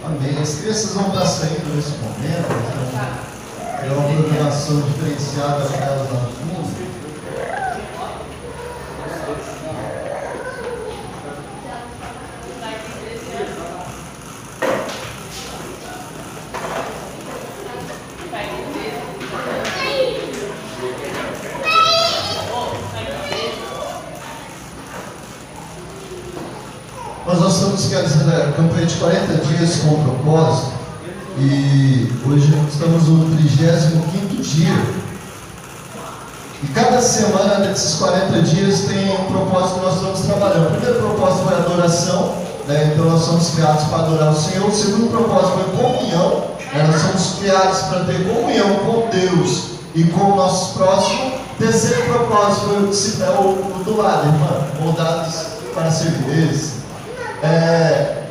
Amém. As crianças vão estar saindo nesse momento, então é uma programação diferenciada para elas lá no fundo. Nós estamos realizando a campanha de 40 dias com o propósito e hoje estamos no 35º dia. E cada semana desses 40 dias tem um propósito que nós estamos trabalhando. O primeiro propósito foi a adoração, né? Então nós somos criados para adorar o Senhor. O segundo propósito foi comunhão, né? Nós somos criados para ter comunhão com Deus e com o nosso próximo. O terceiro propósito foi o do lado, irmã, moldados para servir.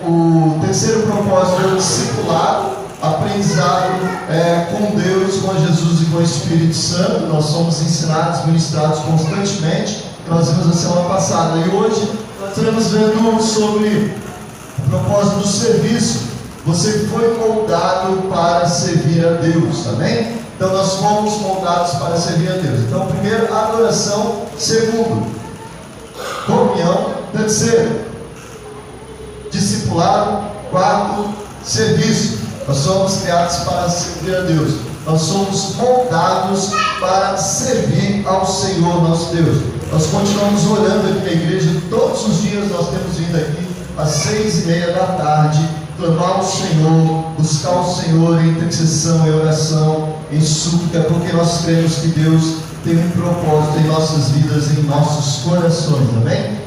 O terceiro propósito é o discipulado, aprendizado com Deus, com Jesus e com o Espírito Santo. Nós somos ensinados, ministrados constantemente, que nós vimos na semana passada. E hoje nós estamos vendo sobre o propósito do serviço. Você foi moldado para servir a Deus, amém? Então nós fomos moldados para servir a Deus. Então primeiro, adoração. Segundo, comunhão. Terceiro, discipulado. Quarto, serviço. Nós somos criados para servir a Deus. Nós somos moldados para servir ao Senhor nosso Deus. Nós continuamos orando aqui na igreja. Todos os dias nós temos vindo aqui às 6:30 da tarde, clamar ao Senhor, buscar o Senhor em intercessão, em oração, em súplica, porque nós cremos que Deus tem um propósito em nossas vidas, em nossos corações, amém?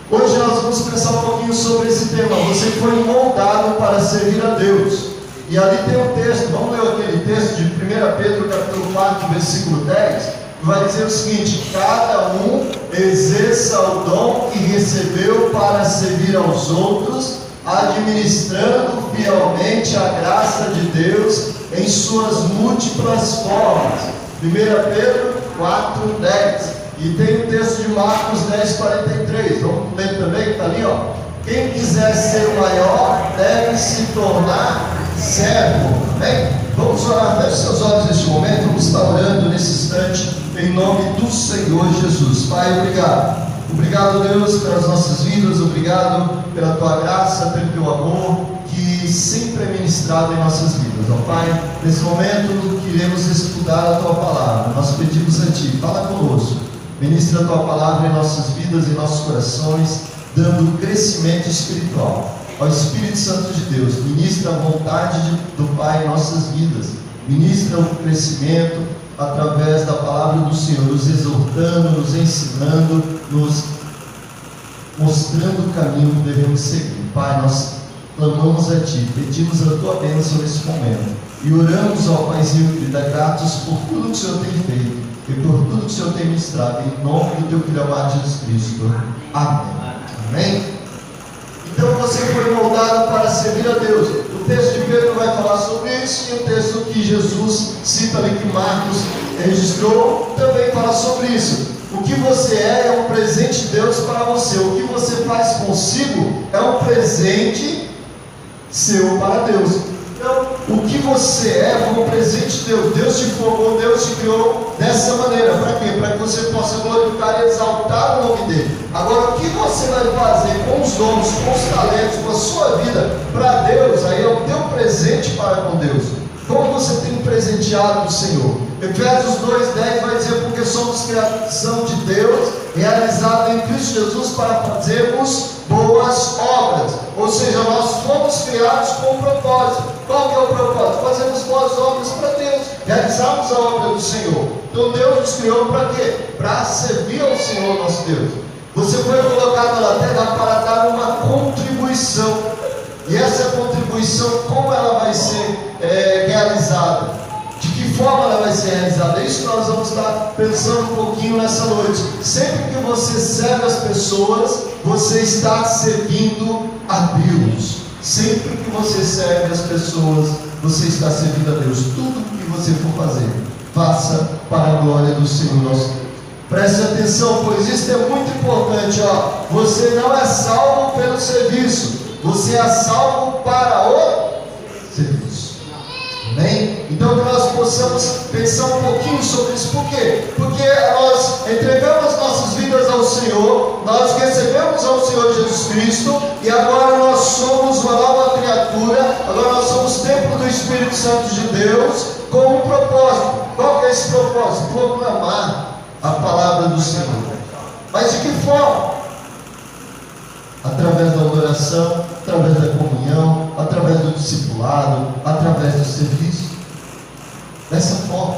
Hoje nós vamos pensar um pouquinho sobre esse tema. Você foi moldado para servir a Deus. E ali tem um texto, vamos ler aquele texto de 1 Pedro capítulo 4, versículo 10, que vai dizer o seguinte: cada um exerça o dom que recebeu para servir aos outros, administrando fielmente a graça de Deus em suas múltiplas formas. 1 Pedro 4, 10. E tem o texto de Marcos 10:43. Vamos ler também, que está ali, ó. Quem quiser ser o maior deve se tornar servo. Amém? Vamos orar. Feche seus olhos neste momento. Vamos estar orando nesse instante em nome do Senhor Jesus. Pai, obrigado. Obrigado, Deus, pelas nossas vidas. Obrigado pela tua graça, pelo teu amor, que sempre é ministrado em nossas vidas. Ó Pai, nesse momento queremos estudar a tua palavra. Nós pedimos a ti, fala conosco. Ministra a tua palavra em nossas vidas, em nossos corações, dando crescimento espiritual. Ó Espírito Santo de Deus, ministra a vontade do Pai em nossas vidas. Ministra o crescimento através da palavra do Senhor, nos exortando, nos ensinando, nos mostrando o caminho que devemos seguir. Pai, nós clamamos a Ti, pedimos a Tua bênção nesse momento e oramos ao Paizinho querido, gratos por tudo que o Senhor tem feito e por tudo que o Senhor tem ministrado, em nome do Teu Filho amado Jesus Cristo. Amém. Amém? Então você foi moldado para servir a Deus. O texto de Pedro vai falar sobre isso, e o texto que Jesus cita ali, que Marcos registrou, também fala sobre isso. O que você é um presente de Deus para você. O que você faz consigo é um presente seu para Deus. Então, o que você é um presente de Deus. Deus te formou, Deus te criou dessa maneira. Para quê? Para que você possa glorificar e exaltar o nome dele. Agora, o que você vai fazer com os dons, com os talentos, com a sua vida para Deus, aí é o teu presente para com Deus. Como você tem presenteado o Senhor? Efésios 2:10 vai dizer: porque somos criação de Deus, realizada em Cristo Jesus para fazermos boas obras. Ou seja, nós fomos criados com um propósito. Qual que é o propósito? Fazermos boas obras para Deus, realizarmos a obra do Senhor. Então Deus nos criou para quê? Para servir ao Senhor nosso Deus. Você foi colocado na terra para dar uma contribuição. E essa contribuição, como ela vai ser realizada? De que forma ela vai ser realizada? É isso que nós vamos estar pensando um pouquinho nessa noite. Sempre que você serve as pessoas, você está servindo a Deus. Sempre que você serve as pessoas, você está servindo a Deus. Tudo que você for fazer, faça para a glória do Senhor nosso Deus. Preste atenção, pois isso é muito importante. Você não é salvo pelo serviço, você é salvo para o serviço. Amém? Então que nós possamos pensar um pouquinho sobre isso. Por quê? Porque nós entregamos nossas vidas ao Senhor, nós recebemos ao Senhor Jesus Cristo, e agora nós somos uma nova criatura, agora nós somos templo do Espírito Santo de Deus, com um propósito. Qual que é esse propósito? Proclamar a palavra do Senhor. Mas de que forma? Através da adoração, através da comunhão, através do discipulado, através do serviço. Dessa forma,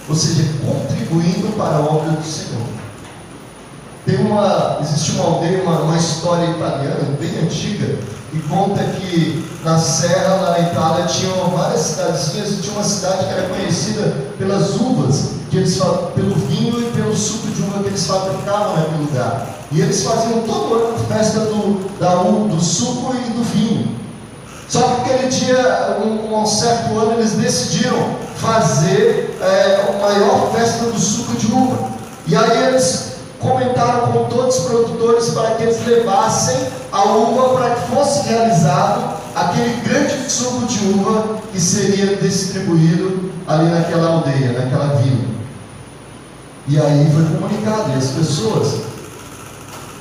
ou seja, contribuindo para a obra do Senhor. Existe uma aldeia, uma história italiana bem antiga, que conta que na serra, lá na Itália, tinham várias cidadezinhas, e tinha uma cidade que era conhecida pelas uvas, pelo vinho e pelo suco de uva que eles fabricavam naquele lugar. E eles faziam todo ano festa do suco e do vinho. Só que aquele dia, um certo ano, eles decidiram fazer a maior festa do suco de uva. E aí eles comentaram com todos os produtores para que eles levassem a uva para que fosse realizado aquele grande suco de uva que seria distribuído ali naquela aldeia, naquela vila. E aí foi comunicado, e as pessoas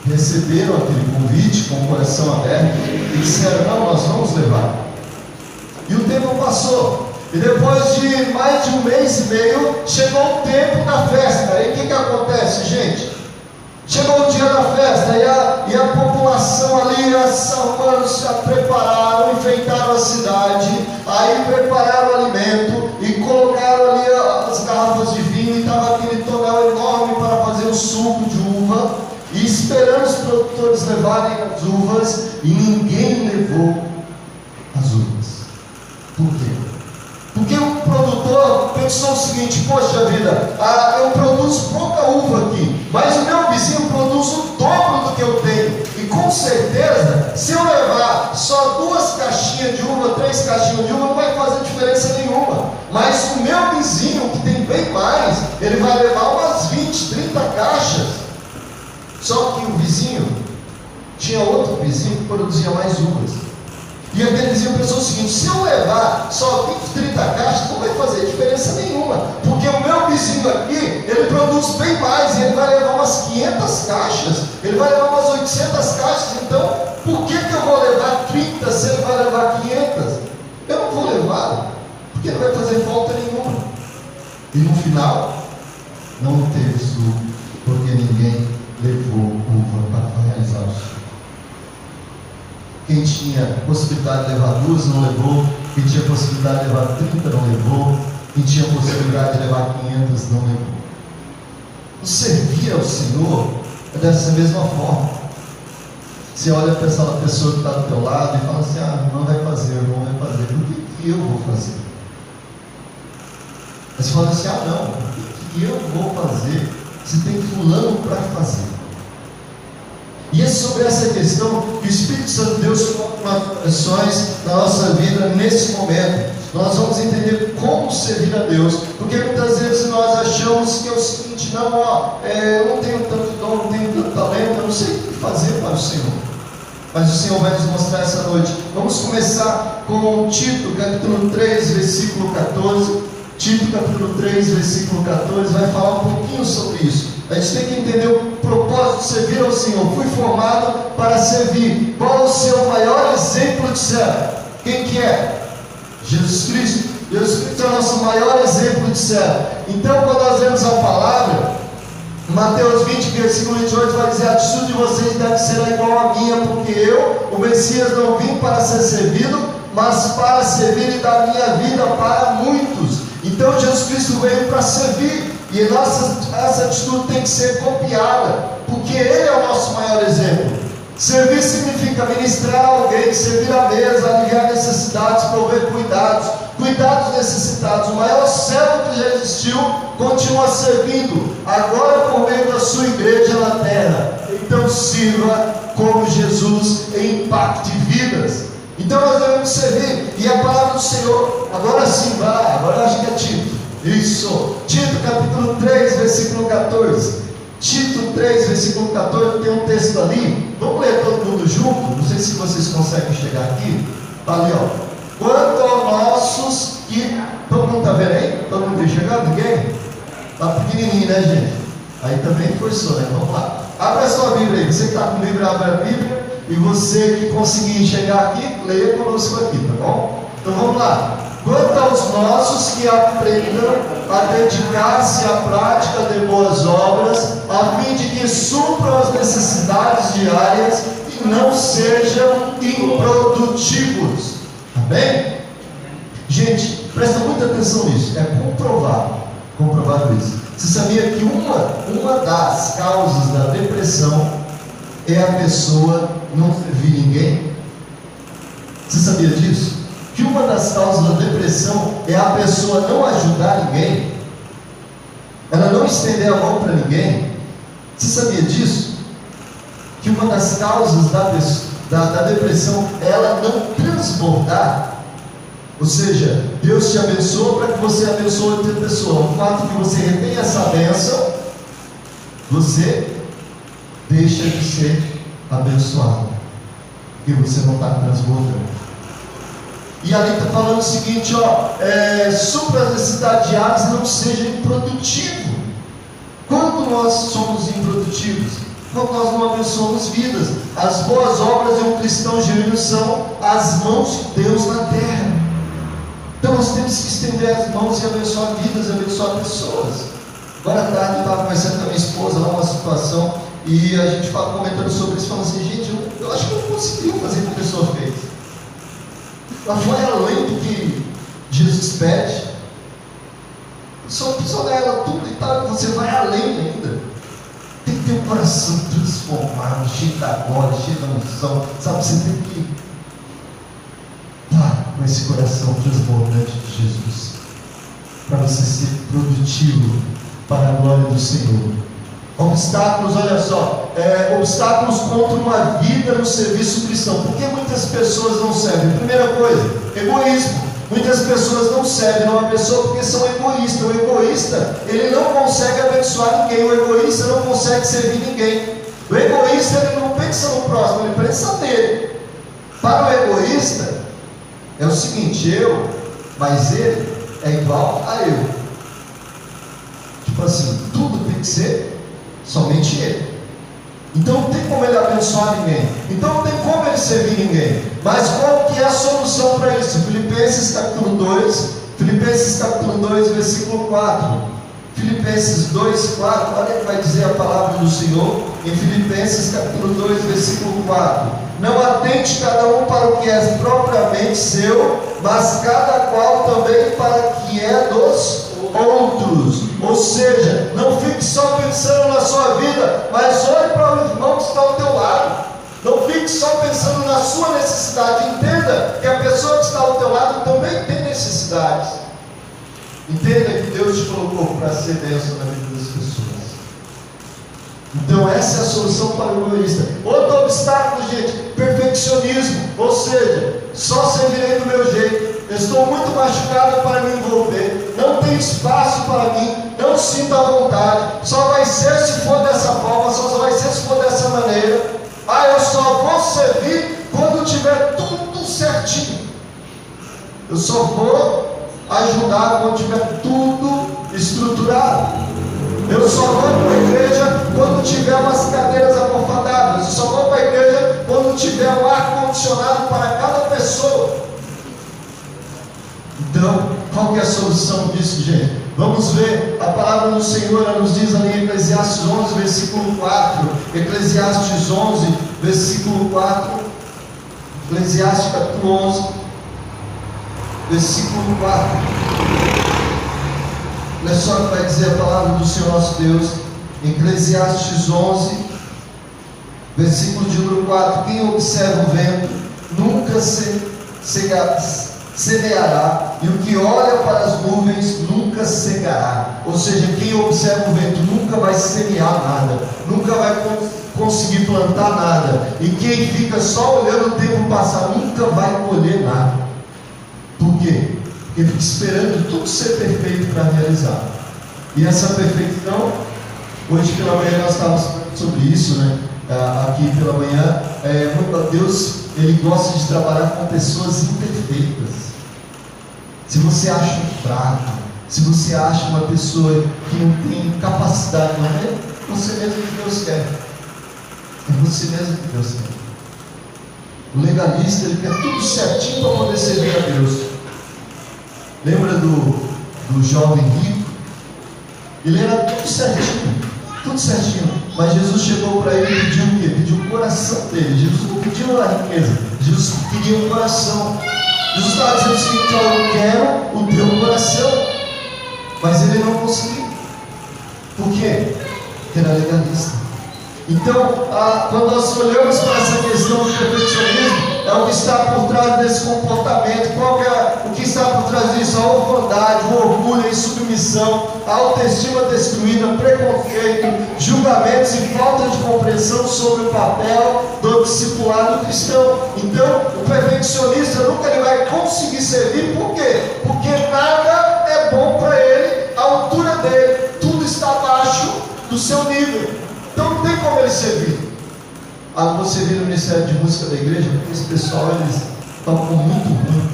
receberam aquele convite com o coração aberto e disseram: não, nós vamos levar. E o tempo passou, e depois de mais de um mês e meio chegou o tempo da festa. E o que acontece, gente? Chegou o dia da festa e a população ali, as armaram, se prepararam, enfeitaram a cidade, aí prepararam o alimento e colocaram ali as garrafas de vinho, e estava aquele tonel enorme para fazer o suco de uva, e esperando os produtores levarem as uvas, e ninguém levou as uvas. Por quê? Porque o produtor pensou o seguinte: poxa vida, eu produzo pouca uva aqui, mas o meu vizinho produz o dobro do que eu tenho, e com certeza, se eu levar só 2 caixinhas de uva, 3 caixinhas de uva, não vai fazer diferença nenhuma. Mas o meu vizinho, que tem bem mais, ele vai levar umas 20, 30 caixas. Só que o vizinho tinha outro vizinho que produzia mais uvas. E aquele vizinho pensou o seguinte: se eu levar só 20, 30 caixas, não vai fazer diferença nenhuma, porque o meu vizinho aqui, ele produz bem mais, e ele vai levar umas 500 caixas, ele vai levar umas 800 caixas, então por que eu vou levar 30 se ele vai levar 500? Eu não vou levar, porque não vai fazer falta nenhuma. E no final, não teve suco, porque ninguém levou uva para realizar o suco. Quem tinha possibilidade de levar 2 não levou, quem tinha possibilidade de levar 30 não levou, quem tinha possibilidade de levar 500 não levou. O servir ao Senhor é dessa mesma forma. Você olha para essa pessoa que está do teu lado e fala assim: ah, não vai fazer, não vai fazer, por que eu vou fazer? Aí você fala assim: ah, não, por que eu vou fazer se tem fulano para fazer? E é sobre essa questão que o Espírito Santo de Deus coloca ações na nossa vida nesse momento. Nós vamos entender como servir a Deus, porque muitas vezes nós achamos que é o seguinte: não, eu não tenho tanto dom, não tenho tanto talento, eu não sei o que fazer para o Senhor. Mas o Senhor vai nos mostrar essa noite. Vamos começar com Tito, capítulo 3, versículo 14. Tito, capítulo 3, versículo 14, vai falar um pouquinho sobre isso. A gente tem que entender o propósito de servir ao Senhor. Fui formado para servir. Qual é o seu maior exemplo de servo? Quem que é? Jesus Cristo. Jesus Cristo é o nosso maior exemplo de servo. Então, quando nós lemos a palavra, Mateus 20, versículo 28, vai dizer: a atitude de vocês deve ser igual à minha, porque eu, o Messias, não vim para ser servido, mas para servir e dar minha vida para muitos. Então Jesus Cristo veio para servir, e essa atitude tem que ser copiada, porque Ele é o nosso maior exemplo. Servir significa ministrar a alguém, servir à mesa, aliviar necessidades, prover cuidados necessitados. O maior servo que já existiu continua servindo, agora por meio da sua igreja na terra. Então sirva como Jesus em impacte vidas. Então nós devemos servir, e a palavra do Senhor, agora sim, vai lá, agora eu acho que é Tito, isso, Tito capítulo 3, versículo 14, Tito 3, versículo 14, tem um texto ali, vamos ler todo mundo junto, não sei se vocês conseguem chegar aqui, tá ali, ó: quanto aos nossos que, todo mundo está vendo aí? Todo mundo tem chegado? Ninguém? Tá pequenininho, né, gente? Aí também forçou, né? Vamos lá, abre a sua Bíblia aí, você que está com o livro, abre a Bíblia. E você que conseguir chegar aqui, leia conosco aqui, tá bom? Então vamos lá. Quanto aos nossos que aprendam a dedicar-se à prática de boas obras, a fim de que supram as necessidades diárias e não sejam improdutivos. Amém? Gente, presta muita atenção nisso. É comprovado isso. Você sabia que uma das causas da depressão é a pessoa não servir ninguém? Você sabia disso? Que uma das causas da depressão é a pessoa não ajudar ninguém, ela não estender a mão para ninguém. Você sabia disso? Que uma das causas da depressão é ela não transbordar. Ou seja, Deus te abençoa para que você abençoe outra pessoa. O fato que você retém essa bênção, você deixa de ser abençoado, porque você não está transbordando. E ali está falando o seguinte, supra as necessidades diárias e não seja improdutivo. Quando nós somos improdutivos? Quando nós não abençoamos vidas. As boas obras de um cristão genuíno são as mãos de Deus na terra. Então nós temos que estender as mãos e abençoar vidas, abençoar pessoas. Agora à tarde eu estava conversando com a minha esposa lá, uma situação, e a gente comentando sobre isso, falando assim: gente, eu acho que eu não consegui fazer o que a pessoa fez. Ela foi além do que Jesus pede. Só dar ela tudo e tal, você vai além ainda. Tem que ter um coração transformado, cheio da glória, cheio da unção, sabe? Você tem que estar com esse coração transbordante de Jesus, para você ser produtivo para a glória do Senhor. Obstáculos, olha só, obstáculos contra uma vida no serviço cristão. Por que muitas pessoas não servem? Primeira coisa, egoísmo. Muitas pessoas não servem uma pessoa porque são egoístas. O egoísta, ele não consegue abençoar ninguém. O egoísta não consegue servir ninguém. O egoísta, ele não pensa no próximo, ele pensa nele. Para o egoísta, é o seguinte: eu, mas ele é igual a eu. Tipo assim, tudo tem que ser somente ele. Então não tem como ele abençoar ninguém, então não tem como ele servir ninguém. Mas qual que é a solução para isso? Filipenses capítulo 2, versículo 4. Filipenses 2, 4, olha o que vai dizer a palavra do Senhor em Filipenses capítulo 2, versículo 4. Não atente cada um para o que é propriamente seu, mas cada qual também para o que é dos outros. Ou seja, não fique só pensando na sua vida, mas olhe para o irmão que está ao teu lado. Não fique só pensando na sua necessidade. Entenda que a pessoa que está ao teu lado também tem necessidades. Entenda que Deus te colocou para ser bênção na vida das pessoas. Então essa é a solução para o egoísta. Outro obstáculo, gente, perfeccionismo. Ou seja, só servirei do meu jeito. Eu estou muito machucado para me envolver. Não tem espaço para mim. Não sinto a vontade. Só vai ser se for dessa forma. Só vai ser se for dessa maneira. Eu só vou servir quando tiver tudo certinho. Eu só vou ajudar quando tiver tudo estruturado. Eu só vou para a igreja quando tiver umas cadeiras almofadadas. Eu só vou para a igreja quando tiver um ar-condicionado para cada pessoa. Então, qual que é a solução disso, gente? Vamos ver, a palavra do Senhor, ela nos diz ali em Eclesiastes 11, versículo 4. Eclesiastes 11, versículo 4. Eclesiastes capítulo 11, versículo 4. Olha só o que vai dizer a palavra do Senhor nosso Deus. Eclesiastes 11, versículo de número 4. Quem observa o vento nunca semeará, e o que olha para as nuvens nunca cegará. Ou seja, quem observa o vento nunca vai semear nada, nunca vai conseguir plantar nada. E quem fica só olhando o tempo passar nunca vai colher nada. Por quê? Porque fica esperando tudo ser perfeito para realizar. E essa perfeição, hoje pela manhã nós estávamos falando sobre isso, né? Aqui pela manhã, Deus, Ele gosta de trabalhar com pessoas imperfeitas. Se você acha um fraco, se você acha uma pessoa que não tem capacidade, não é você mesmo que Deus quer. É você mesmo que Deus quer. O legalista, ele quer tudo certinho para poder servir a Deus. Lembra do jovem rico? Ele era tudo certinho. Mas Jesus chegou para ele e pediu o quê? Pediu o coração dele. Jesus não pediu a riqueza, Jesus queria o coração. Jesus estava dizendo o seguinte: eu quero o teu coração. Mas ele não conseguiu. Por quê? Porque era legalista. Então, quando nós olhamos para essa questão do perfeccionismo, é o que está por trás desse comportamento. Qual que é o que está por trás disso? A orfandade, o orgulho, a insubmissão, a autoestima destruída, preconceito, julgamentos e falta de compreensão sobre o papel do discipulado cristão. Então, o perfeccionista nunca ele vai conseguir servir. Por quê? Porque nada é bom para ele, a altura dele, tudo está abaixo do seu nível. Então não tem como ele servir. Você vê no Ministério de Música da igreja, porque esse pessoal, eles tocam muito ruim.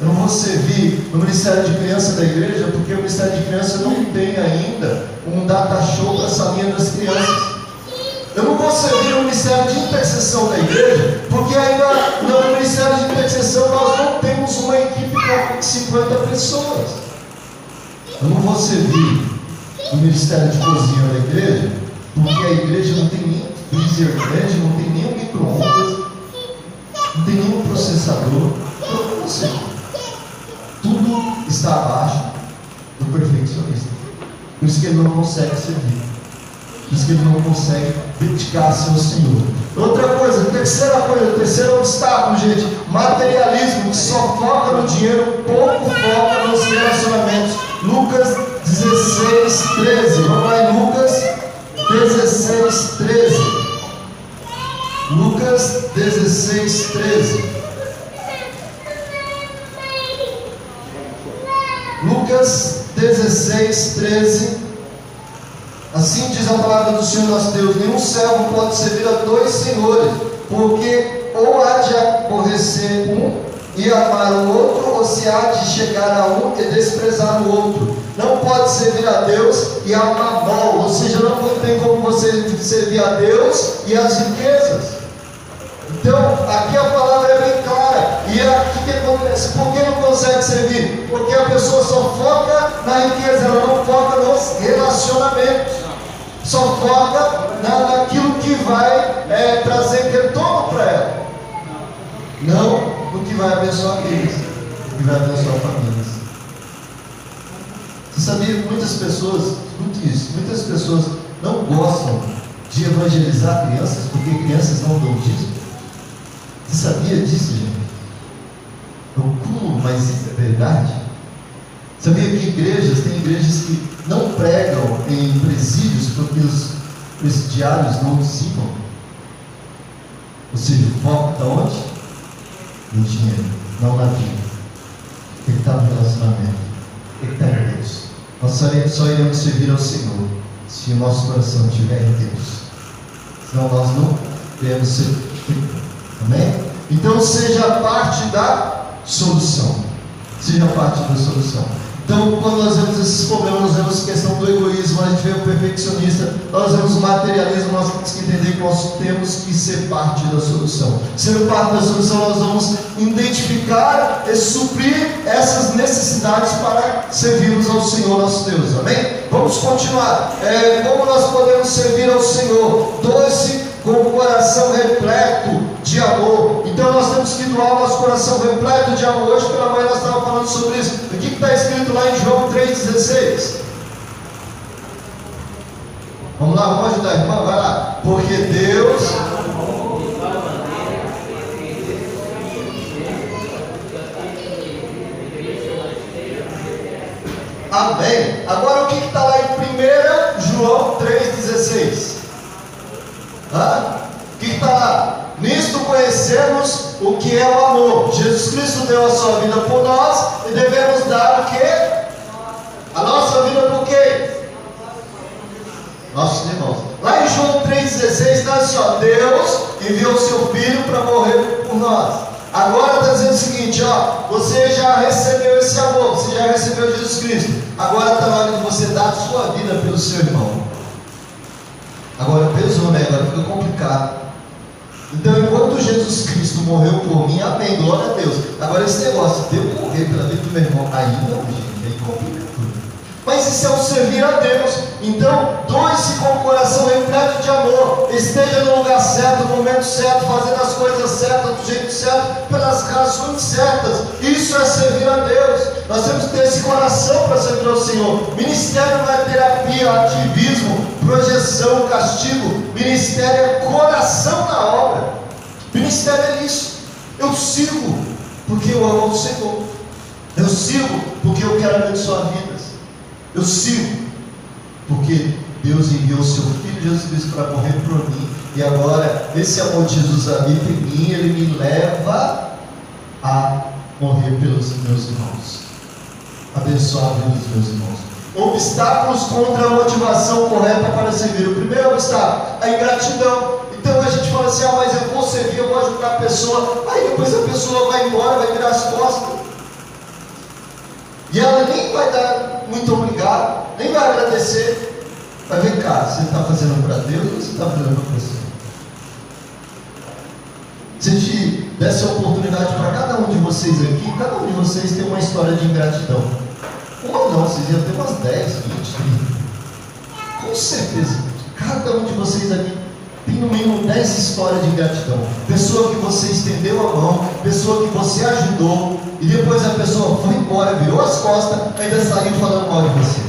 Eu não vou servir no Ministério de Criança da igreja, porque o Ministério de Criança não tem ainda um data show para essa linha das crianças. Eu não vou servir no Ministério de Intercessão da igreja, porque ainda no Ministério de Intercessão nós não temos uma equipe com 50 pessoas. Eu não vou servir no Ministério de Cozinha da igreja, porque a igreja não tem nem freezer grande, não tem nem um micro-ondas, não tem nenhum processador. Então não sei. Tudo está abaixo do perfeccionista. Por isso que ele não consegue servir. Por isso que ele não consegue dedicar-se ao Senhor. Outra coisa, terceiro obstáculo, gente: materialismo, que só foca no dinheiro, pouco foca nos relacionamentos. Lucas 16, 13. Vamos lá em Lucas 16, 13. Lucas 16, 13. Lucas 16, 13. Assim diz a palavra do Senhor nosso Deus: nenhum servo pode servir a dois senhores, porque ou há de aborrecer um e amar o outro, ou se há de chegar a um e desprezar o outro. Não pode servir a Deus e a Mamon, ou seja, não tem como você servir a Deus e as riquezas. Então, aqui a palavra é bem clara. E aqui o que acontece? Por que não consegue servir? Porque a pessoa só foca na riqueza, ela não foca nos relacionamentos, só foca naquilo que vai trazer retorno para ela, não no que vai abençoar vidas, no que vai abençoar famílias. Você sabia que muitas pessoas, escute isso, muitas pessoas não gostam de evangelizar crianças porque crianças não dão dízimo? Você sabia disso, gente? É um cúmulo, mas isso é verdade. Sabia que tem igrejas que não pregam em presídios porque os presidiários não dizimam? Ou seja, o foco está onde? No dinheiro, não na vida. Tem que estar no relacionamento, tem que estar em Deus. Nós só iremos servir ao Senhor se o nosso coração estiver em Deus. Senão nós não iremos servir. Amém? Então seja parte da solução. Seja parte da solução. Então, quando nós vemos esses problemas, nós vemos a questão do egoísmo, a gente vê o perfeccionista, nós vemos o materialismo, nós temos que entender que nós temos que ser parte da solução. Sendo parte da solução, nós vamos identificar e suprir essas necessidades para servirmos ao Senhor nosso Deus. Amém? Vamos continuar. Como nós podemos servir ao Senhor? Doce com o coração repleto de amor. Então nós temos que doar o nosso coração repleto de amor. Hoje pela manhã nós estávamos falando sobre isso. O que está escrito lá em João 3,16? Vamos lá, vamos ajudar a irmã, vai lá. Porque Deus amém. Agora o que está lá em 1 João 3,16? O que está lá? Nisto conhecemos o que é o amor. Jesus Cristo deu a sua vida por nós e devemos dar o quê? A nossa vida por quê? Nossos irmãos. Lá em João 3,16 está assim, ó: Deus enviou o seu Filho para morrer por nós. Agora está dizendo o seguinte, ó: você já recebeu esse amor, você já recebeu Jesus Cristo. Agora está na hora de você dar a sua vida pelo seu irmão. Agora pesou, né? Agora fica complicado. Então, enquanto Jesus Cristo morreu por mim, amém, glória a Deus. Agora esse negócio de eu morrer pela vida do meu irmão, aí não, gente, aí complica tudo. Mas isso é o servir a Deus. Então, doe-se com o coração repleto de amor. Esteja no lugar certo, no momento certo, fazendo as coisas certas, do jeito certo, pelas razões certas. Isso é servir a Deus. Nós temos que ter esse coração para servir ao Senhor. Ministério não é terapia, ativismo, projeção, castigo. Ministério é coração na obra. Ministério é isso. Eu sigo porque eu amo o Senhor. Eu sigo porque eu quero abençoar vidas. Eu sigo porque Deus enviou o seu Filho Jesus Cristo para morrer por mim. E agora esse amor de Jesus habita em mim. Ele me leva a morrer pelos meus irmãos, abençoar pelos meus irmãos. Obstáculos contra a motivação correta para servir. O primeiro obstáculo, a ingratidão. Então a gente fala assim, mas eu vou servir, eu vou ajudar a pessoa. Aí depois a pessoa vai embora, vai virar as costas. E ela nem vai dar muito obrigado, nem vai agradecer. Mas vem cá, você está fazendo para Deus ou você está fazendo para você? Se a gente desse a oportunidade para cada um de vocês aqui, cada um de vocês tem uma história de ingratidão. Uma não, vocês iam ter umas 10, 20, 30. Com certeza, cada um de vocês aqui tem no mínimo 10 histórias de ingratidão. Pessoa que você estendeu a mão, pessoa que você ajudou, e depois a pessoa foi embora, virou as costas, ainda saiu falando mal de você.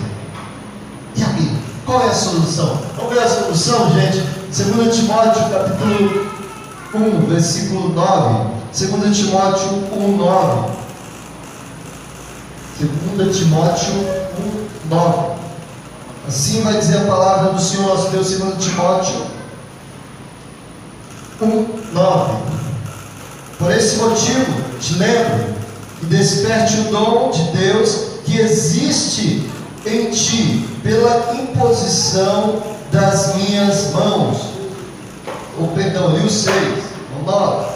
E aí, qual é a solução? Vamos ver a solução, gente? 2 Timóteo capítulo 1, versículo 9. 2 Timóteo 1, 9. 2 Timóteo 1, 9. Assim vai dizer a palavra do Senhor nosso Deus, 2 Timóteo 1, 9. Por esse motivo, te lembro e desperte o dom de Deus que existe em ti pela imposição das minhas mãos. Li o 6, o 9.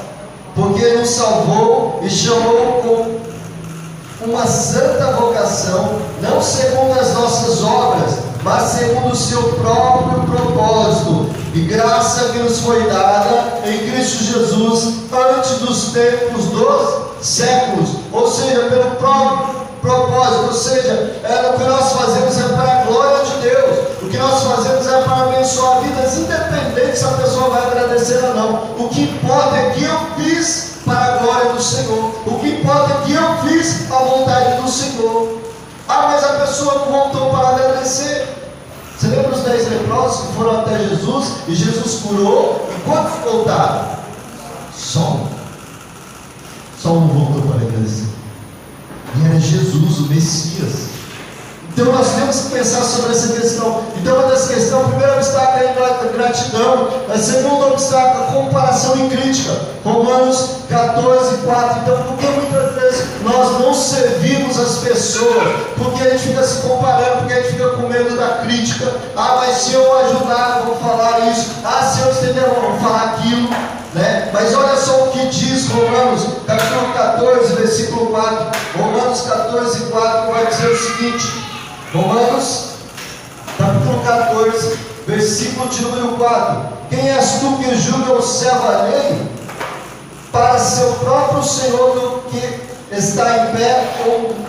Porque nos salvou e chamou com uma santa vocação, não segundo as nossas obras, mas segundo o seu próprio propósito e graça que nos foi dada em Cristo Jesus antes dos tempos dos séculos, ou seja, pelo próprio propósito, ou seja, o que nós fazemos é para a glória de Deus, o que nós fazemos é para abençoar vidas, independente se a pessoa vai agradecer ou não. O que importa é que eu fiz para a glória do Senhor, o que importa é que eu fiz a vontade do Senhor. Mas a pessoa não voltou para agradecer. Você lembra os 10 leprosos que foram até Jesus e Jesus curou? E quantos voltaram? Só um voltou para agradecer. E era Jesus, o Messias. Então nós temos que pensar sobre essa questão. Então uma das questões, o primeiro obstáculo é a gratidão. O segundo obstáculo é a comparação e crítica. Romanos 14, 4. Então por que muitas vezes nós não servimos as pessoas? Porque a gente fica se comparando, porque a gente fica com medo da crítica. Mas se eu ajudar, vão falar isso. Se eu estender, vão falar aquilo. Mas olha só o que diz Romanos capítulo 14, versículo 4. Romanos 14, 4 vai dizer o seguinte. Romanos capítulo 14, versículo de número 4. Quem és tu que julga o servo alheio para seu próprio Senhor do que está em pé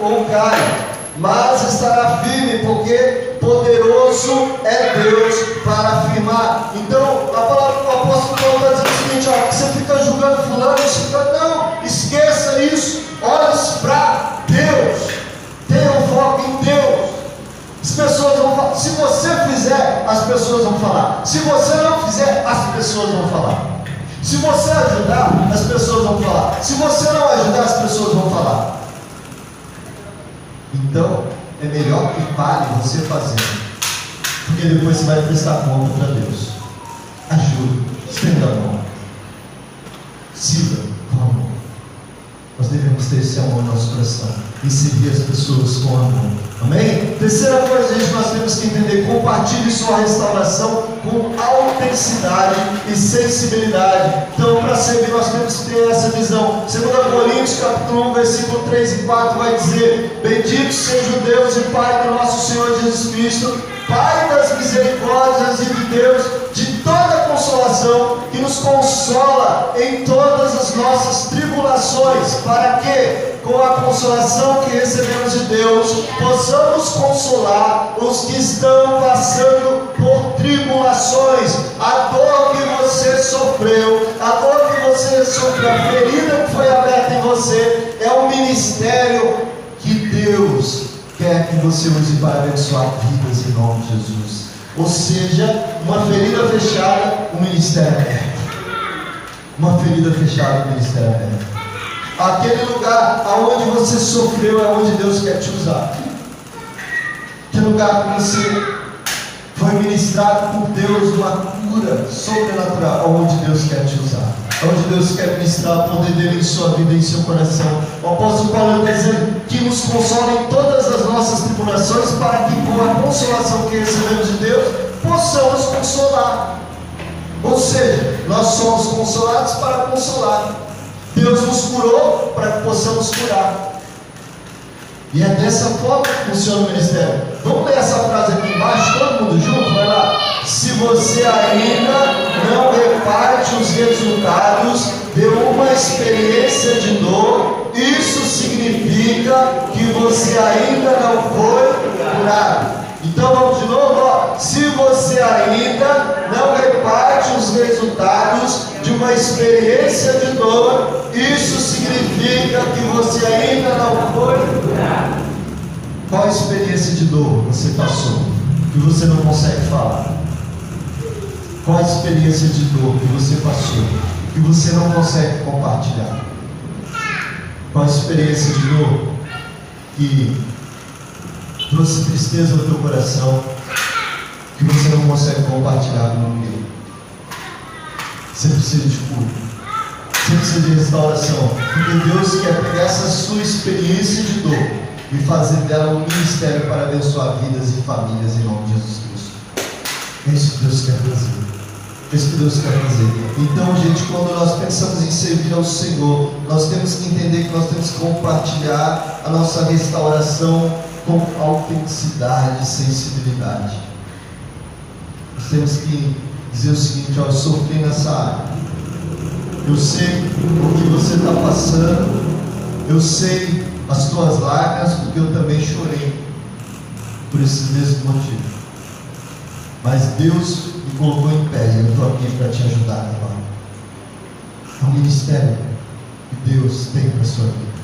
ou cai? Mas estará firme, porque poderoso é Deus para afirmar. Então, a palavra do apóstolo Paulo está dizendo o seguinte: que você fica julgando fulano, não, esqueça isso, olhe para Deus, tenha um foco em Deus. As pessoas vão falar, se você fizer, as pessoas vão falar. Se você não fizer, as pessoas vão falar. Se você ajudar, as pessoas vão falar. Se você não ajudar, as pessoas vão falar. Então, é melhor que pare você fazendo, porque depois você vai prestar conta para Deus. Ajude, estenda a mão, siga com amor. Nós devemos ter esse amor no nosso coração e servir as pessoas com amor. Amém? Terceira coisa, gente, nós temos que entender: compartilhe sua restauração com autenticidade e sensibilidade. Então, para servir, nós temos que ter essa visão. 2 Coríntios, capítulo 1, versículo 3 e 4 vai dizer: bendito seja o Deus e Pai do nosso Senhor Jesus Cristo, Pai das misericórdias e de Deus de toda consolação, que nos consola em todas as nossas tribulações, para que, com a consolação que recebemos de Deus, possamos consolar os que estão passando por tribulações. A dor que você sofreu, a ferida que foi aberta em você, é um ministério que Deus quer que você use para abençoar vidas em nome de Jesus. Ou seja, uma ferida fechada, um ministério aberto. Uma ferida fechada, um ministério aberto. Aquele lugar aonde você sofreu é onde Deus quer te usar. Aquele lugar que você foi ministrado por Deus, uma cura sobrenatural, onde Deus quer te usar, onde Deus quer ministrar o poder dele em sua vida e em seu coração. O apóstolo Paulo está dizendo que nos consola em todas as nossas tribulações, para que com a consolação que recebemos de Deus, possamos consolar. Ou seja, nós somos consolados para consolar. Deus nos curou para que possamos curar. E é dessa forma que funciona o ministério. Vamos ler essa frase aqui embaixo, todo mundo junto? Vai lá. Se você ainda não reparte os resultados de uma experiência de dor, isso significa que você ainda não foi curado. Então vamos de novo, se você ainda não reparte os resultados de uma experiência de dor, isso significa que você ainda não foi curado. Qual experiência de dor você passou que você não consegue falar? Qual experiência de dor que você passou que você não consegue compartilhar? Qual experiência de dor que trouxe tristeza ao teu coração que você não consegue compartilhar com ninguém? Você precisa de cura, você precisa de restauração, porque Deus quer pegar essa sua experiência de dor e fazer dela um ministério para abençoar vidas e famílias em nome de Jesus Cristo. É isso que Deus quer fazer. É isso que Deus quer fazer. Então, gente, quando nós pensamos em servir ao Senhor, nós temos que entender que nós temos que compartilhar a nossa restauração com autenticidade e sensibilidade. Nós temos que dizer o seguinte: ó, eu sofri nessa área. Eu sei o que você está passando. Eu sei as tuas lágrimas, porque eu também chorei por esses mesmos motivos. Mas Deus me colocou em pé e eu estou aqui para te ajudar agora. É um ministério que Deus tem para a sua vida.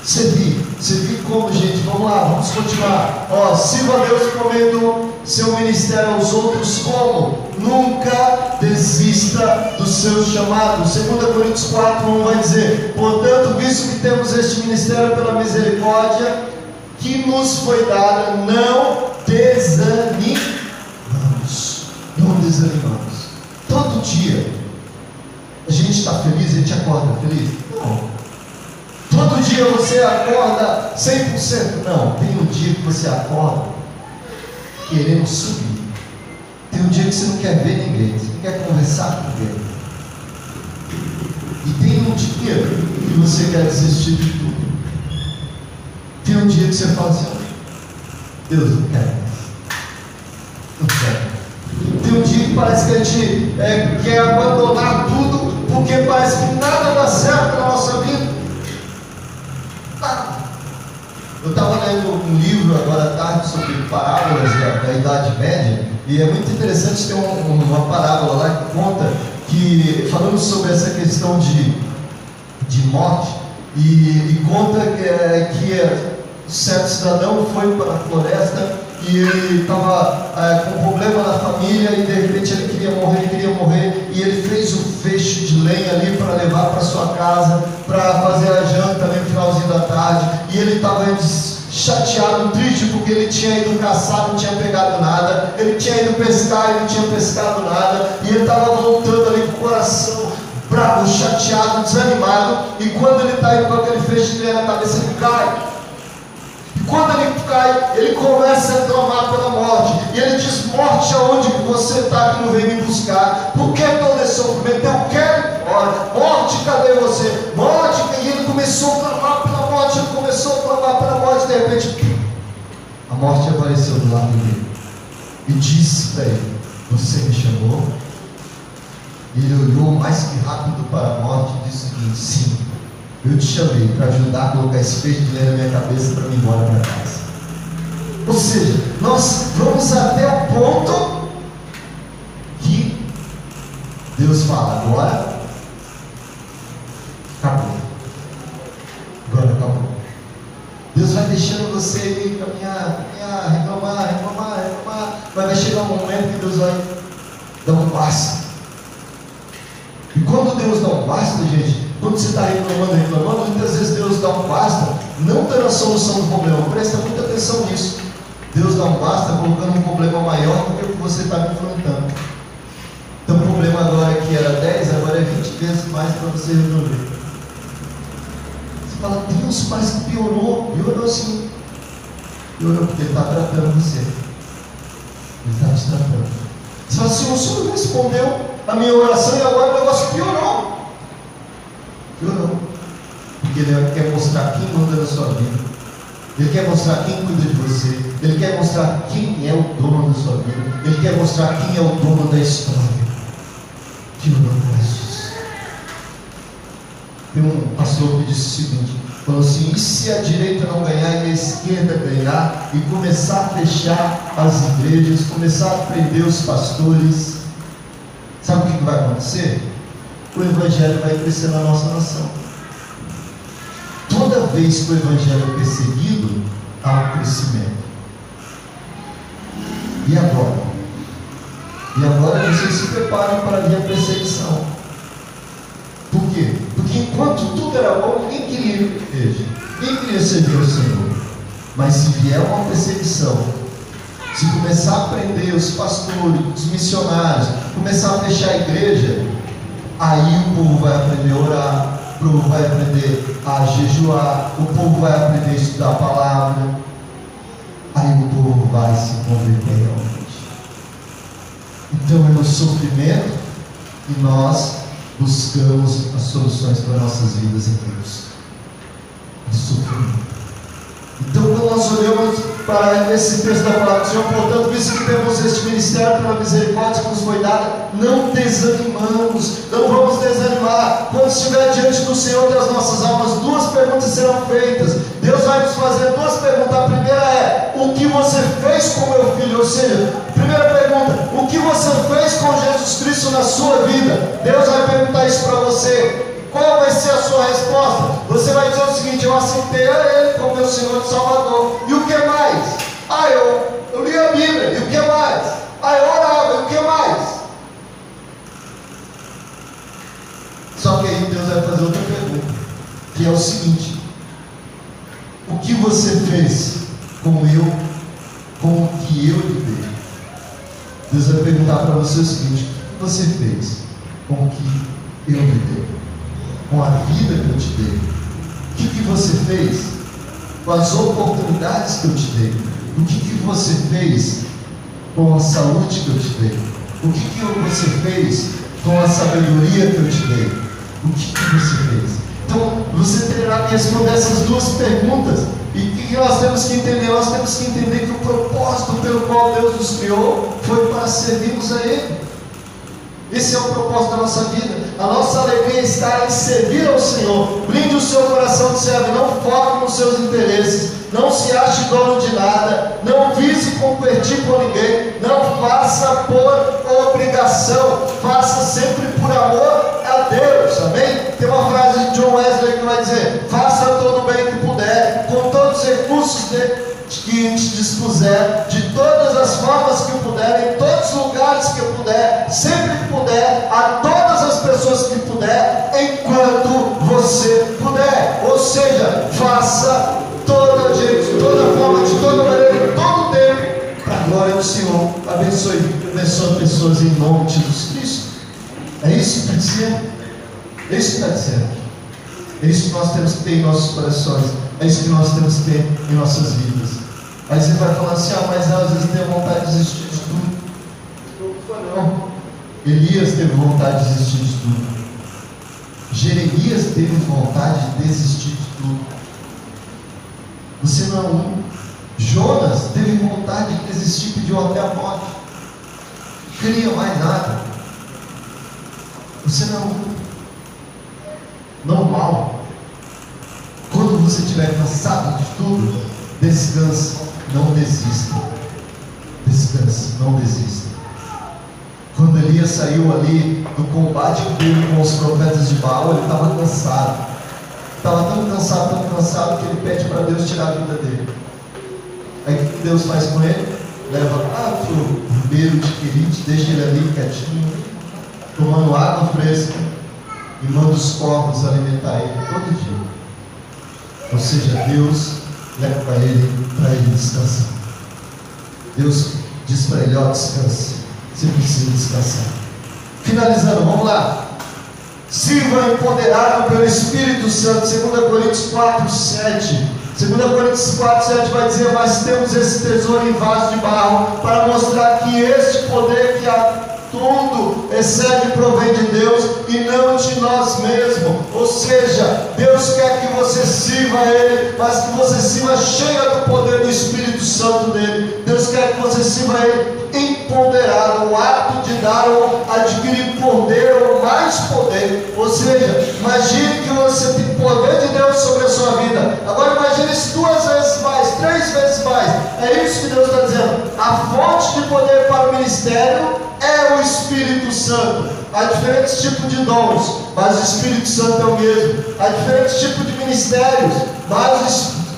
Servir como, gente? Vamos lá, vamos continuar. Ó, sirva a Deus promovendo seu ministério aos outros como? Nunca desista do seu chamado. 2 Coríntios 4:1 vai dizer: portanto, visto que temos este ministério pela misericórdia que nos foi dada, não desanimamos. Não desanimamos. Todo dia a gente está feliz, a gente acorda feliz? Não. Todo dia você acorda 100%? Não. Tem um dia que você acorda querendo subir. Tem um dia que você não quer ver ninguém, você não quer conversar com ninguém. E tem um dia que você quer desistir de tudo. Tem um dia que você fala assim: Deus, não quero mais. Não quero. Tem um dia que parece que a gente quer abandonar tudo, porque parece que nada dá certo na nossa vida. Eu estava lendo um livro agora à tarde sobre parábolas da Idade Média, e é muito interessante ter uma parábola lá que conta que, falando sobre essa questão de morte, e conta que certo cidadão foi para a floresta e ele estava com um problema na família e de repente ele queria morrer, e ele fez um feixe de lenha ali para levar para sua casa, para fazer a janta ali no finalzinho da tarde, e ele estava chateado, triste, porque ele tinha ido caçar, não tinha pegado nada, ele tinha ido pescar e não tinha pescado nada, e ele estava voltando ali com o coração bravo, chateado, desanimado, e quando ele está indo com aquele feixe de lenha na cabeça, ele cai. Quando ele cai, ele começa a clamar pela morte. E ele diz: morte, aonde que você está que não vem me buscar? Por que todo esse sofrimento? Eu quero ir embora. Morte, cadê você? Morte. E ele começou a clamar pela morte. Ele começou a clamar pela morte. De repente, a morte apareceu do lado dele e disse para ele: você me chamou? E ele olhou mais que rápido para a morte e disse o seguinte: sim, eu te chamei para ajudar a colocar esse peixe de lenha na minha cabeça para mim ir embora para casa. Ou seja, nós vamos até o ponto que Deus fala: agora acabou. Agora acabou. Deus vai deixando você ir caminhar, reclamar. Mas vai chegar um momento que Deus vai dar um basta. E quando Deus dá um basta, gente, quando você está reclamando, muitas vezes Deus dá um basta, não dando a solução do problema. Presta muita atenção nisso. Deus dá um basta colocando um problema maior do que o que você está enfrentando. Então o problema agora que era 10, agora é 20 vezes mais para você resolver. Você fala: Deus, parece que piorou. Piorou sim. Piorou porque Ele está tratando você. Ele está te tratando. Você fala assim: o Senhor não respondeu a minha oração e agora o negócio piorou. Piorou. Porque Ele quer mostrar quem manda na sua vida. Ele quer mostrar quem cuida de você. Ele quer mostrar quem é o dono da sua vida. Ele quer mostrar quem é o dono da história. Piorou para Jesus. Tem um pastor que disse o seguinte: falou assim: e se a direita não ganhar e a esquerda ganhar e começar a fechar as igrejas, começar a prender os pastores, sabe o que vai acontecer? O Evangelho vai crescer na nossa nação. Toda vez que o Evangelho é perseguido, há um crescimento. E agora? E agora vocês se preparam para vir a perseguição. Por quê? Porque enquanto tudo era bom, ninguém queria ir para a igreja, ninguém queria servir ao Senhor. Mas se vier uma perseguição, se começar a prender os pastores, os missionários, começar a fechar a igreja, aí o povo vai aprender a orar, o povo vai aprender a jejuar, o povo vai aprender a estudar a palavra, aí o povo vai se converter realmente. Então é no sofrimento que nós buscamos as soluções para nossas vidas em Deus. No sofrimento. Então, quando nós olhamos para esse texto da palavra do Senhor, portanto, visto que temos este ministério pela misericórdia que nos foi dada, não desanimamos, não vamos desanimar. Quando estiver diante do Senhor das nossas almas, duas perguntas serão feitas. Deus vai nos fazer duas perguntas. A primeira é: o que você fez com meu filho? Ou seja, primeira pergunta: o que você fez com Jesus Cristo na sua vida? Deus vai perguntar isso para você. Qual vai ser a sua resposta? Você vai dizer o seguinte: eu aceitei a Ele como meu Senhor e Salvador. E o que mais? Eu li a Bíblia. E o que mais? Eu orava. E o que mais? Só que aí Deus vai fazer outra pergunta, que é o seguinte: o que você fez com o que eu lhe dei? Deus vai perguntar para você o seguinte: o que você fez com o que eu lhe dei? Com a vida que eu te dei? O que você fez com as oportunidades que eu te dei? O que você fez com a saúde que eu te dei? O que você fez com a sabedoria que eu te dei? O que você fez? Então você terá que responder essas duas perguntas. E o que nós temos que entender? Nós temos que entender que o propósito pelo qual Deus nos criou foi para servirmos a Ele. Esse é o propósito da nossa vida. A nossa alegria está em servir ao Senhor. Blinde o seu coração de servo. Não foque nos seus interesses. Não se ache dono de nada. Não vise competir com ninguém. Não faça por obrigação. Faça sempre por amor a Deus. Amém? Tem uma frase de John Wesley que vai dizer: faça todo o bem que puder, com todos os recursos que te dispuser, de todas as formas que puder, em todos os lugares que puder, sempre que puder, a todas as pessoas que puder, enquanto você puder. Ou seja, faça toda gente, de toda forma, de toda maneira, em todo tempo, para a glória do Senhor. Abençoe pessoas em nome de Jesus Cristo. É isso que está dizendo. É isso que está dizendo. É isso que nós temos que ter em nossos corações. É isso que nós temos que ter em nossas vidas. Aí você vai falar assim: mas às vezes tem vontade de desistir de tudo. Não. Elias teve vontade de desistir de tudo. Jeremias teve vontade de desistir de tudo. Você não é um. Jonas teve vontade de desistir, pediu até a morte. Não queria mais nada. Você não é um. Normal. Quando você estiver cansado de tudo, descanse, não desista. Descanse, não desista. Quando Elias saiu ali do combate dele com os profetas de Baal, ele estava cansado. Estava tão cansado que ele pede para Deus tirar a vida dele. Aí o que Deus faz com ele? Leva para o ribeiro de Querite, deixa ele ali quietinho, tomando água fresca, e manda os corvos alimentar ele todo dia. Ou seja, Deus leva para ele descansar. Deus diz para ele: descanse, você precisa descansar. Finalizando, vamos lá. Sirva empoderado pelo Espírito Santo. 2 Coríntios 4:7. 2 Coríntios 4:7 vai dizer: mas temos esse tesouro em vaso de barro, para mostrar que este poder que a tudo excede e provém de Deus e não de nós mesmos. Ou seja, Deus quer que você sirva a Ele, mas que você sirva cheia do poder do Espírito Santo dele. Deus quer que você sirva a Ele empoderado, o ato de dar ou adquirir poder ou mais poder. Ou seja, imagine que você tem poder de Deus sobre a sua vida. Agora imagine isso 2 vezes mais, 3 vezes mais. É isso que Deus está dizendo. A fonte de poder para o ministério é o Espírito Santo. Há diferentes tipos de dons, mas o Espírito Santo é o mesmo. Há diferentes tipos de ministérios,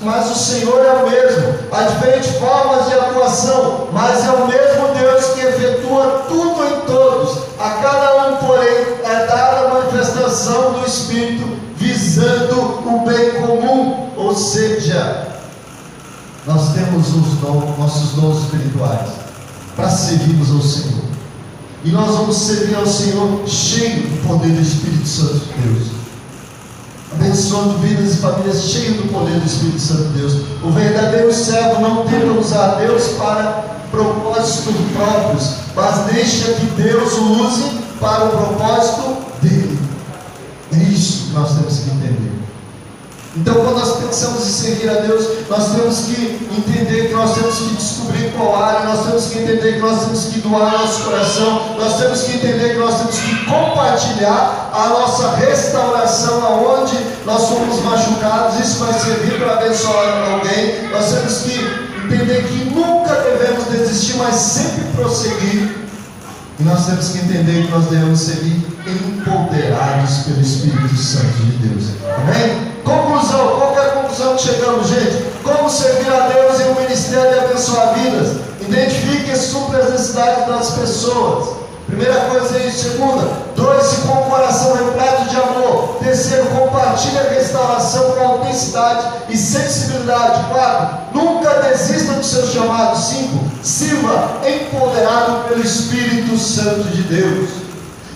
mas o Senhor é o mesmo. Há diferentes formas de atuação, mas é o mesmo Deus que efetua tudo em todos. A cada um, porém, é dada a manifestação do Espírito, visando o bem comum. Ou seja, nós temos nossos dons espirituais para servirmos ao Senhor. E nós vamos servir ao Senhor cheio do poder do Espírito Santo de Deus. abençoando vidas e famílias cheias do poder do Espírito Santo de Deus. O verdadeiro servo não tenta usar Deus para propósitos próprios, mas deixa que Deus o use para o propósito dele. É isso que nós temos que entender. Então, quando nós pensamos em servir a Deus, nós temos que entender que nós temos que descobrir qual área, nós temos que entender que nós temos que doar nosso coração, nós temos que entender que nós temos que compartilhar a nossa restauração aonde nós fomos machucados. Isso vai servir para abençoar alguém. Nós temos que entender que nunca devemos desistir, mas sempre prosseguir. E nós temos que entender que nós devemos ser empoderados pelo Espírito Santo de Deus. Amém? Conclusão, qual é a conclusão que chegamos, gente? Como servir a Deus em um ministério e abençoar vidas? Identifique e supra as necessidades das pessoas. Primeira coisa é isso. Segunda, doe-se com o coração repleto de amor. Terceiro, compartilhe a restauração com autenticidade e sensibilidade. 4, nunca desista do seu chamado. 5, sirva empoderado pelo Espírito Santo de Deus.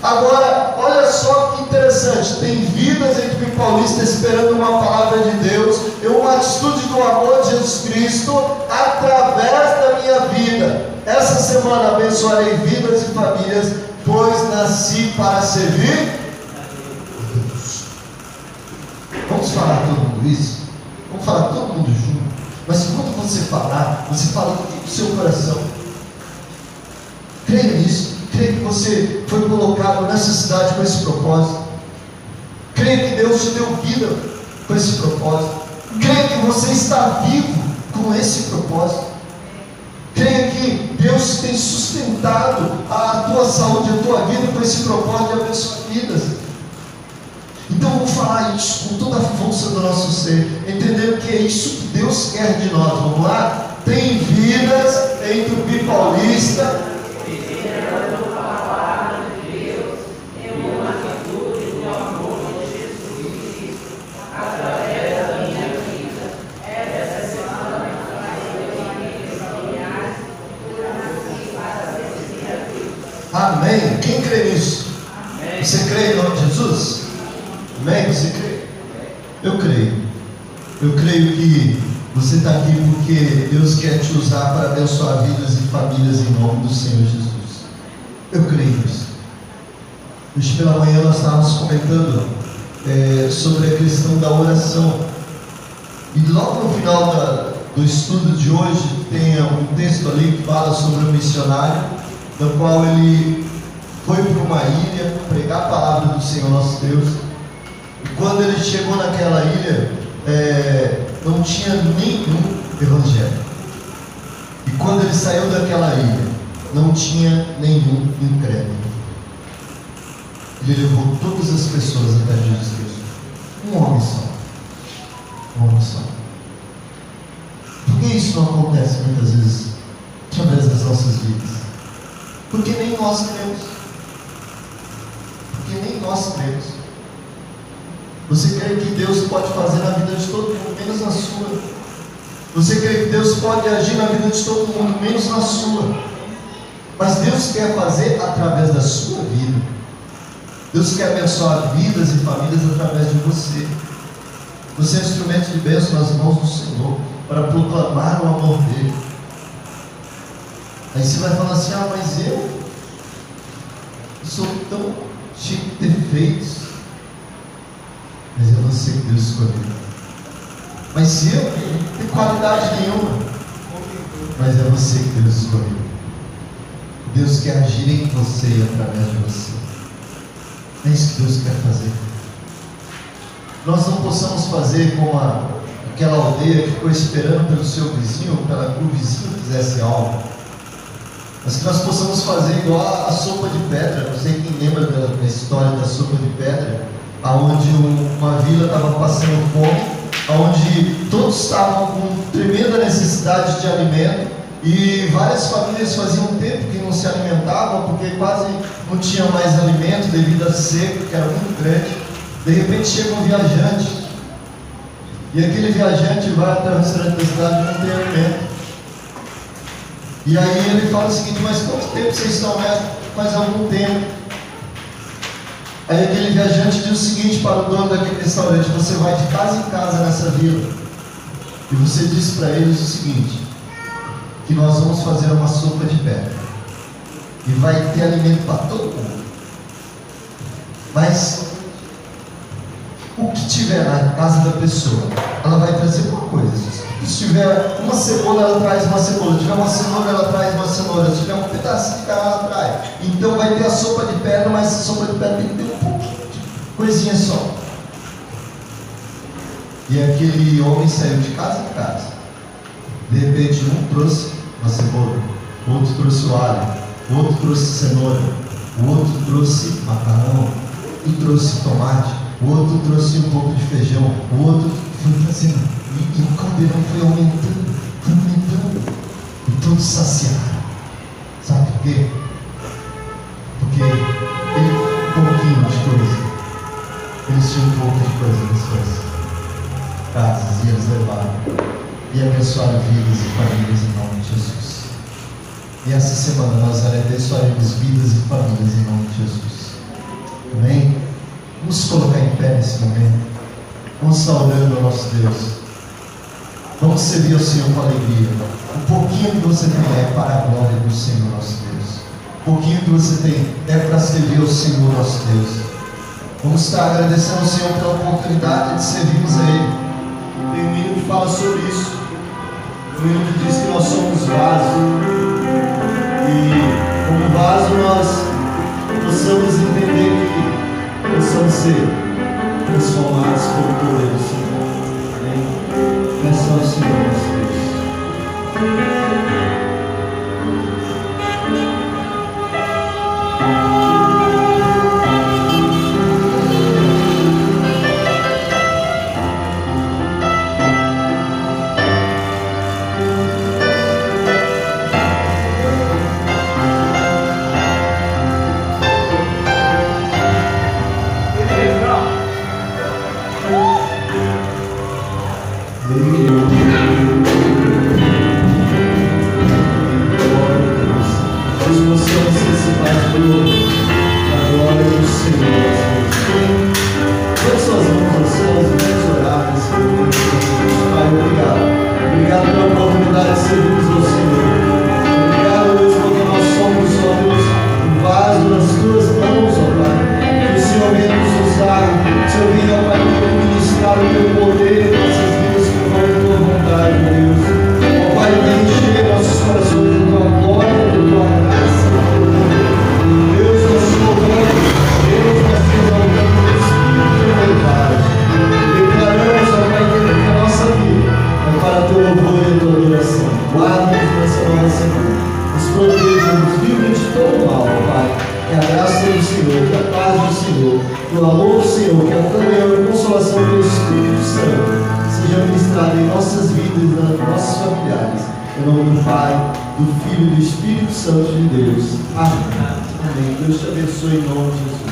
Agora, olha só que interessante, tem vidas em Tupi Paulista esperando uma palavra de Deus, e uma atitude do amor de Jesus Cristo através da minha vida. Essa semana abençoarei vidas e famílias, pois nasci para servir a Deus. Vamos falar todo mundo isso? Vamos falar todo mundo junto? Mas quando você falar, você fala do seu coração. Creia nisso. Creia que você foi colocado nessa cidade com esse propósito. Creia que Deus te deu vida com esse propósito. Creia que você está vivo com esse propósito. Creia que Deus tem sustentado a tua saúde, a tua vida com esse propósito de abençoar vidas. Então vamos falar isso com toda a força do nosso ser, entendendo que é isso que Deus quer de nós. Vamos lá? Tem vidas em Tupi Paulista. Amém? Quem crê nisso? Amém. Você crê em nome de Jesus? Amém? Você crê? Eu creio. Eu creio que você está aqui porque Deus quer te usar para abençoar vidas e famílias em nome do Senhor Jesus. Eu creio nisso. Hoje pela manhã nós estávamos comentando sobre a questão da oração. E logo no final do estudo de hoje tem um texto ali que fala sobre um missionário, no qual ele foi para uma ilha pregar a palavra do Senhor nosso Deus. E quando ele chegou naquela ilha, não tinha nenhum evangelho. E quando ele saiu daquela ilha, não tinha nenhum incrédulo. Ele levou todas as pessoas até Jesus Cristo. Um homem só. Um homem só. Por que isso não acontece muitas vezes através das nossas vidas? Porque nem nós cremos. Porque nem nós cremos. Você crê que Deus pode fazer na vida de todo mundo, menos na sua. Você crê que Deus pode agir na vida de todo mundo, menos na sua. Mas Deus quer fazer através da sua vida. Deus quer abençoar vidas e famílias através de você. Você é um instrumento de bênção nas mãos do Senhor, para proclamar o amor dele. Aí você vai falar assim: ah, mas eu sou tão cheio de defeitos. Mas é você que Deus escolheu. Mas eu não tenho qualidade nenhuma. Mas é você que Deus escolheu. Deus quer agir em você e através de você. É isso que Deus quer fazer. Nós não possamos fazer como aquela aldeia que ficou esperando pelo seu vizinho, para que o vizinho fizesse algo. Mas que nós possamos fazer igual a sopa de pedra. Não sei quem lembra da história da sopa de pedra, onde uma vila estava passando fome, onde todos estavam com tremenda necessidade de alimento, e várias famílias faziam tempo que não se alimentavam, porque quase não tinha mais alimento devido à seca, que era muito grande. De repente chega um viajante, e aquele viajante vai até o restaurante da cidade e não tem alimento. E aí ele fala o seguinte: mas quanto tempo vocês estão nessa? Faz algum tempo. Aí aquele viajante diz o seguinte para o dono daquele restaurante: você vai de casa em casa nessa vila e você diz para eles o seguinte, que nós vamos fazer uma sopa de pedra e vai ter alimento para todo mundo, mas o que tiver na casa da pessoa, ela vai trazer uma coisa. Se tiver uma cebola, ela traz uma cebola. Se tiver uma cenoura, ela traz uma cenoura. Se tiver um pedaço de carne, ela traz. Então vai ter a sopa de pedra, mas a sopa de pedra tem que ter um pouquinho de coisinha só. E aquele homem saiu de casa em casa. De repente, um trouxe uma cebola, o outro trouxe o alho, o outro trouxe cenoura, o outro trouxe macarrão, e trouxe tomate, o outro trouxe um pouco de feijão, o outro foi fazendo, e o caldeirão foi aumentando, e todos saciaram. Sabe por quê? Porque ele um pouquinho de coisa, eles tinham um pouco de coisa nas suas casas, e eles levaram e abençoaram vidas e famílias em nome de Jesus. E essa semana nós abençoaremos vidas e famílias em nome de Jesus. Amém? Vamos colocar em pé nesse momento. Vamos estar orando ao nosso Deus. Vamos servir ao Senhor com alegria. Um pouquinho que você tem é para a glória do Senhor nosso Deus. Um pouquinho que você tem é para servir ao Senhor nosso Deus. Vamos estar agradecendo ao Senhor pela oportunidade de servirmos a Ele. Tem um hino que fala sobre isso. Um hino que diz que nós somos vasos. E como vaso nós possamos entender que possamos ser transformados pelo poder do Senhor. Amém? Peça ao Senhor nosso Deus. Deus te abençoe em nome de Jesus.